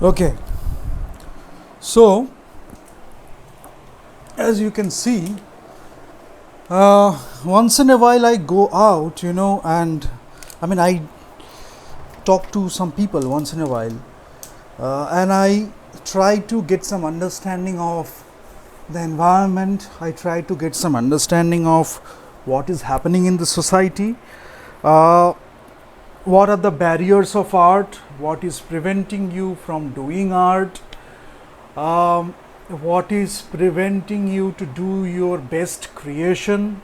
Okay, so as you can see, once in a while I go out, and I talk to some people once in a while, and I try to get some understanding of the environment. I try to get some understanding of what is happening in the society. Uh, what are the barriers of art? What is preventing you from doing art? um, what is preventing you to do your best creation,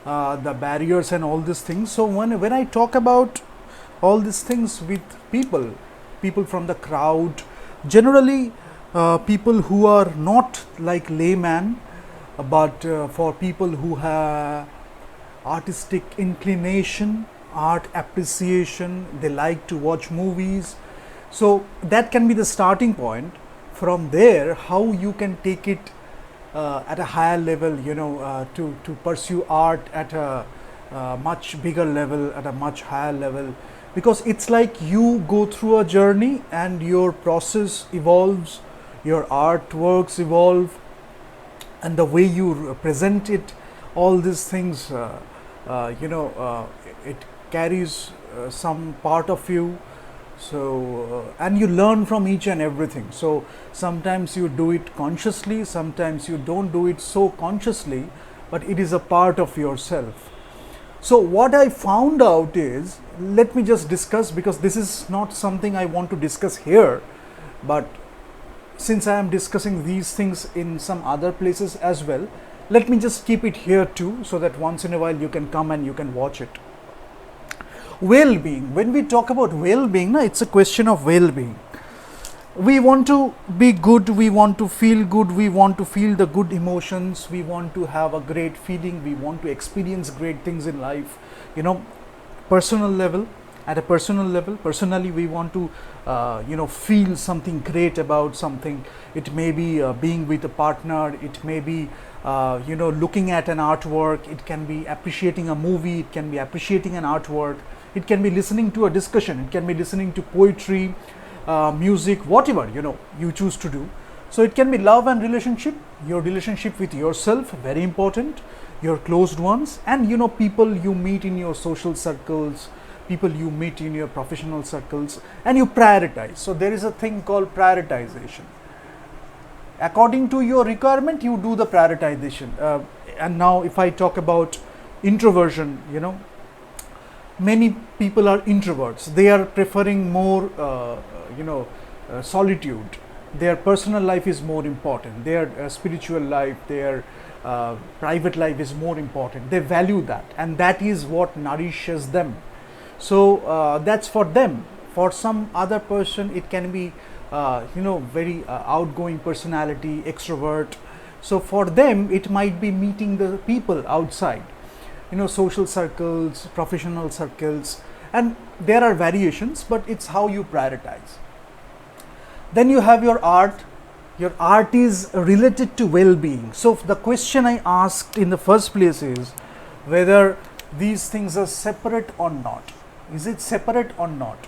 the barriers and all these things. So when I talk about all these things with people from the crowd, generally people who are not like layman, but for people who have artistic inclination, art appreciation, they like to watch movies. So that can be the starting point. From there, how you can take it at a higher level, to pursue art at a much bigger level, at a much higher level, because it's like you go through a journey and your process evolves, your artworks evolve, and the way you present it, all these things, it carries some part of you. So and you learn from each and everything. So sometimes you do it consciously, sometimes you don't do it so consciously, but it is a part of yourself. So what I found out is, let me just discuss, because this is not something I want to discuss here, but since I am discussing these things in some other places as well, let me just keep it here too, so that once in a while you can come and you can watch it. Well-being. When we talk about well-being, it's a question of well-being. We want to be good, we want to feel good, we want to feel the good emotions, we want to have a great feeling, we want to experience great things in life, personal level. At a personal level, personally, we want to feel something great about something. It may be being with a partner, it may be looking at an artwork, it can be appreciating a movie, it can be appreciating an artwork, it can be listening to a discussion, it can be listening to poetry, music, whatever you choose to do. So it can be love and relationship, your relationship with yourself, very important, your closed ones, and people you meet in your social circles, people you meet in your professional circles, and you prioritize. So there is a thing called prioritization. According to your requirement, you do the prioritization. And now if I talk about introversion, many people are introverts. They are preferring more solitude. Their personal life is more important, their spiritual life, their private life is more important. They value that, and that is what nourishes them. So that's for them. For some other person, it can be very outgoing personality, extrovert. So for them, it might be meeting the people outside, social circles, professional circles, and there are variations, but it's how you prioritize. Then you have your art. Your art is related to well-being. So the question I asked in the first place is whether these things are separate or not. Is it separate or not?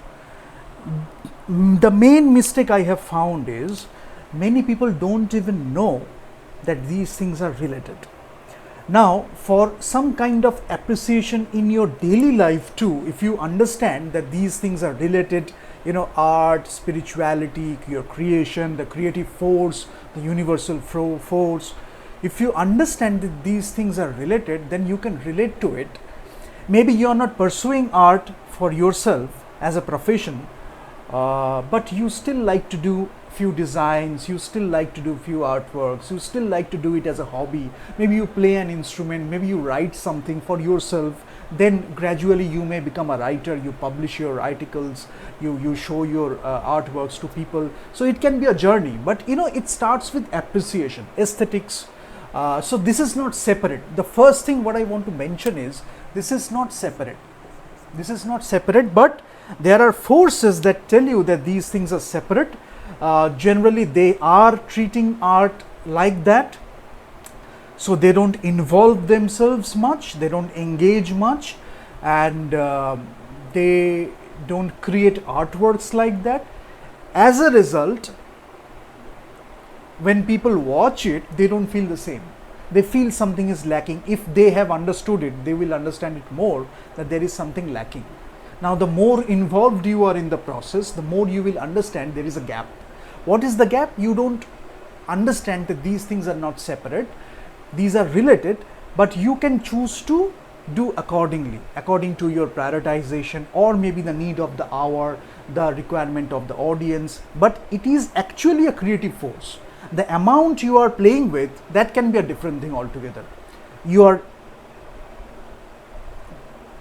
The main mistake I have found is many people don't even know that these things are related. Now, for some kind of appreciation in your daily life too, if you understand that these things are related, art, spirituality, your creation, the creative force, the universal force, if you understand that these things are related, then you can relate to it. Maybe you are not pursuing art for yourself as a profession, but you still like to do few designs, you still like to do few artworks, you still like to do it as a hobby. Maybe you play an instrument, maybe you write something for yourself. Then gradually you may become a writer, you publish your articles, you show your artworks to people. So it can be a journey, but it starts with appreciation, aesthetics. So this is not separate. The first thing what I want to mention is this is not separate. This is not separate, but there are forces that tell you that these things are separate. Generally, they are treating art like that. So they don't involve themselves much, they don't engage much, and they don't create artworks like that. As a result, when people watch it, they don't feel the same. They feel something is lacking. If they have understood it, they will understand it more, that there is something lacking. Now, the more involved you are in the process, the more you will understand there is a gap. What is the gap? You don't understand that these things are not separate, these are related, but you can choose to do accordingly, according to your prioritization, or maybe the need of the hour, the requirement of the audience. But it is actually a creative force. The amount you are playing with, that can be a different thing altogether. You are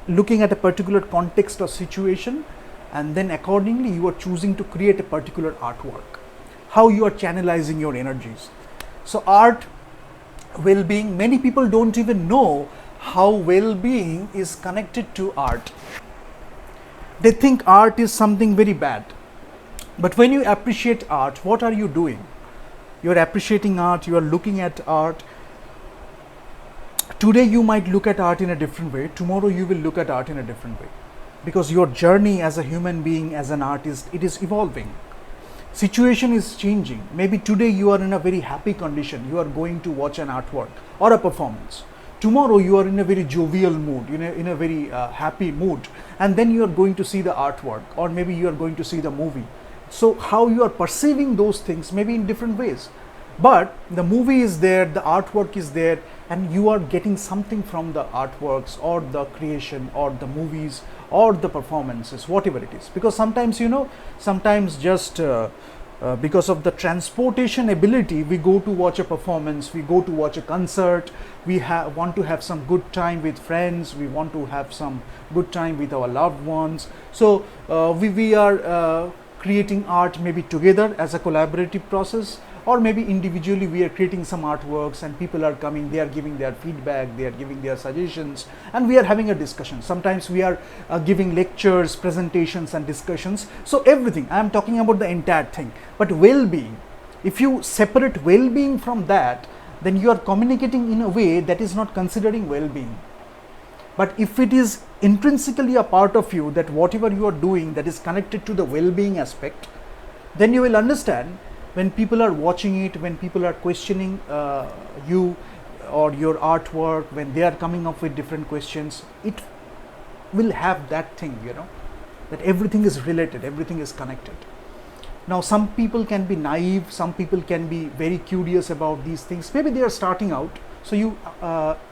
looking at a particular context or situation, and then accordingly you are choosing to create a particular artwork. How you are channelizing your energies. So art, well-being, many people don't even know how well-being is connected to art. They think art is something very bad. But when you appreciate art, what are you doing? You are appreciating art, you are looking at art. Today you might look at art in a different way, tomorrow you will look at art in a different way. Because your journey as a human being, as an artist, it is evolving. Situation is changing. Maybe today you are in a very happy condition, you are going to watch an artwork or a performance. Tomorrow you are in a very jovial mood, in a very happy mood, and then you are going to see the artwork, or maybe you are going to see the movie. So how you are perceiving those things may be in different ways, but the movie is there, the artwork is there, and you are getting something from the artworks or the creation or the movies or the performances, whatever it is. Because sometimes, sometimes just because of the transportation ability, we go to watch a performance, we go to watch a concert, we want to have some good time with friends, we want to have some good time with our loved ones. So we are creating art maybe together as a collaborative process, or maybe individually we are creating some artworks and people are coming, they are giving their feedback, they are giving their suggestions, and we are having a discussion. Sometimes we are giving lectures, presentations and discussions. So everything, I am talking about the entire thing. But well-being, if you separate well-being from that, then you are communicating in a way that is not considering well-being. But if it is intrinsically a part of you, that whatever you are doing that is connected to the well-being aspect, then you will understand when people are watching it, when people are questioning you or your artwork, when they are coming up with different questions, it will have that thing, that everything is related, everything is connected. Now, some people can be naive, some people can be very curious about these things. Maybe they are starting out, so you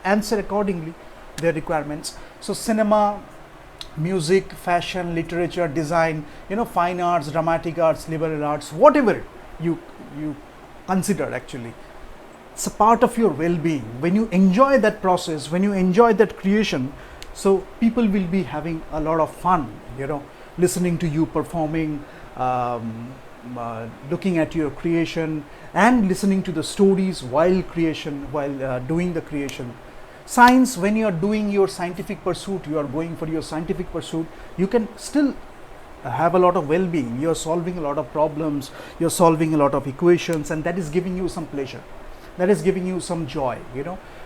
answer accordingly their requirements. So cinema, music, fashion, literature, design, fine arts, dramatic arts, liberal arts, whatever you consider, actually, it's a part of your well-being. When you enjoy that process, when you enjoy that creation, so people will be having a lot of fun, listening to you performing, looking at your creation, and listening to the stories while doing the creation. Science, when you are doing your scientific pursuit, you are going for your scientific pursuit, you can still have a lot of well-being. You are solving a lot of problems, you are solving a lot of equations, and that is giving you some pleasure, that is giving you some joy,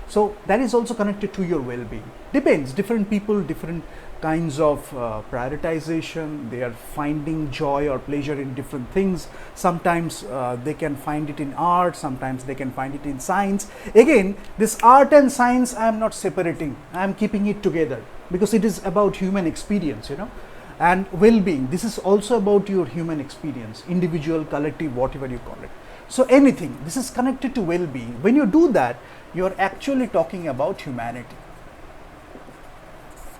so that is also connected to your well-being. Depends, different people, different kinds of prioritization, they are finding joy or pleasure in different things. Sometimes they can find it in art, sometimes they can find it in science. Again, this art and science I am not separating, I am keeping it together, because it is about human experience, and well-being, this is also about your human experience, individual, collective, whatever you call it. So anything, this is connected to well-being. When you do that, you are actually talking about humanity.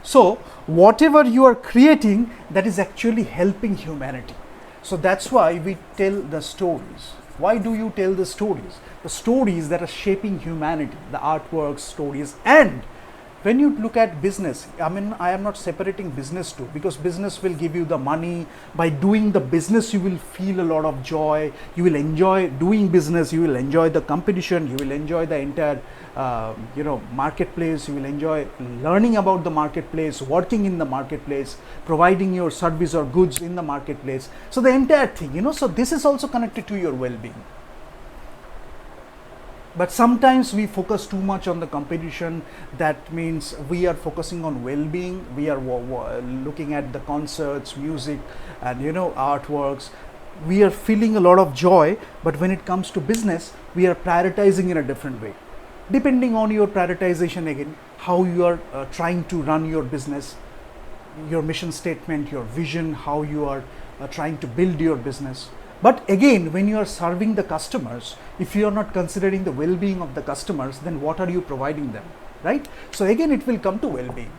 So whatever you are creating, that is actually helping humanity. So that's why we tell the stories. Why do you tell the stories? The stories that are shaping humanity, the artworks, stories. And when you look at business, I am not separating business too, because business will give you the money. By doing the business, you will feel a lot of joy. You will enjoy doing business. You will enjoy the competition. You will enjoy the entire, marketplace. You will enjoy learning about the marketplace, working in the marketplace, providing your service or goods in the marketplace. So the entire thing, so this is also connected to your well-being. But sometimes we focus too much on the competition. That means we are focusing on well-being. We are looking at the concerts, music, and artworks. we are feeling a lot of joy, but when it comes to business, we are prioritizing in a different way. Depending on your prioritization, again, how you are trying to run your business, your mission statement, your vision, how you are trying to build your business. But again, when you are serving the customers, if you are not considering the well-being of the customers, then what are you providing them, right? So again, it will come to well-being.